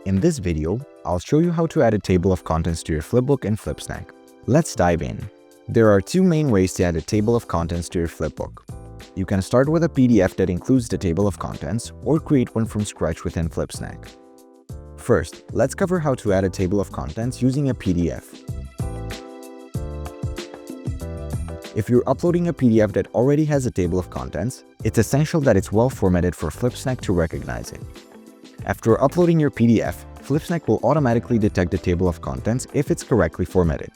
In this video, I'll show you how to add a table of contents to your flipbook in Flipsnack. Let's dive in. There are two main ways to add a table of contents to your flipbook. You can start with a PDF that includes the table of contents or create one from scratch within Flipsnack. First, let's cover how to add a table of contents using a PDF. If you're uploading a PDF that already has a table of contents, it's essential that it's well formatted for Flipsnack to recognize it. After uploading your PDF, Flipsnack will automatically detect the table of contents if it's correctly formatted.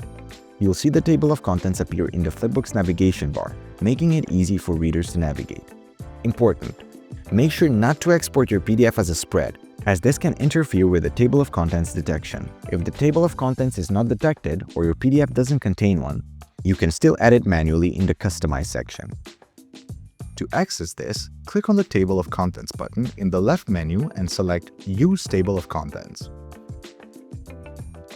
You'll see the table of contents appear in the Flipbook's navigation bar, making it easy for readers to navigate. Important: make sure not to export your PDF as a spread, as this can interfere with the table of contents detection. If the table of contents is not detected or your PDF doesn't contain one, you can still add it manually in the Customize section. To access this, click on the Table of Contents button in the left menu and select Use Table of Contents.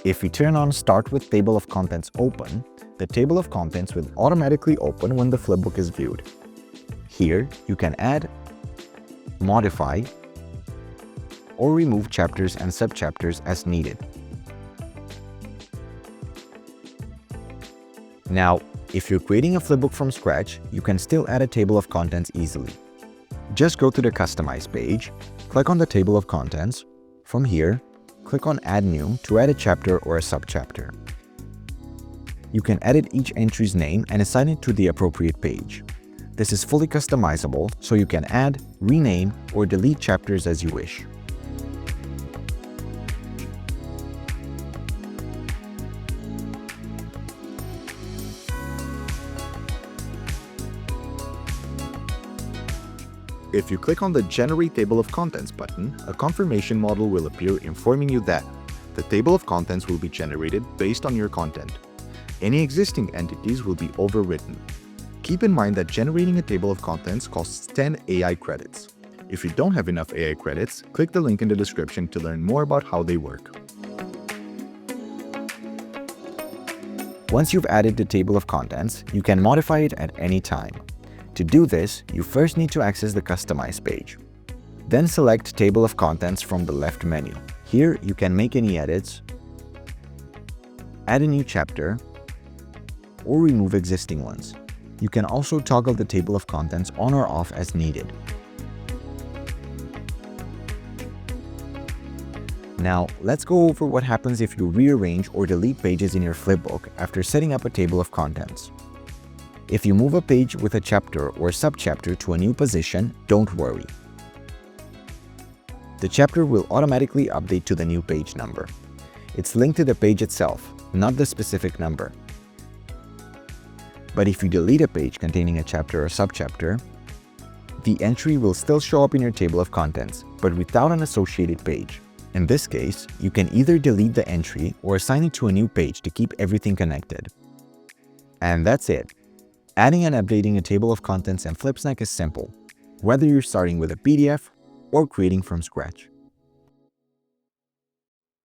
If you turn on Start with Table of Contents open, the table of contents will automatically open when the flipbook is viewed. Here, you can add, modify, or remove chapters and subchapters as needed. Now, if you're creating a flipbook from scratch, you can still add a table of contents easily. Just go to the Customize page, click on the Table of Contents. From here, click on Add New to add a chapter or a subchapter. You can edit each entry's name and assign it to the appropriate page. This is fully customizable, so you can add, rename, or delete chapters as you wish. If you click on the Generate Table of Contents button, a confirmation model will appear informing you that the table of contents will be generated based on your content. Any existing entities will be overwritten. Keep in mind that generating a table of contents costs 10 AI credits. If you don't have enough AI credits, click the link in the description to learn more about how they work. Once you've added the table of contents, you can modify it at any time. To do this, you first need to access the Customize page. Then select Table of Contents from the left menu. Here, you can make any edits, add a new chapter, or remove existing ones. You can also toggle the table of contents on or off as needed. Now, let's go over what happens if you rearrange or delete pages in your flipbook after setting up a table of contents. If you move a page with a chapter or subchapter to a new position, don't worry. The chapter will automatically update to the new page number. It's linked to the page itself, not the specific number. But if you delete a page containing a chapter or subchapter, the entry will still show up in your table of contents, but without an associated page. In this case, you can either delete the entry or assign it to a new page to keep everything connected. And that's it. Adding and updating a table of contents in Flipsnack is simple, whether you're starting with a PDF or creating from scratch.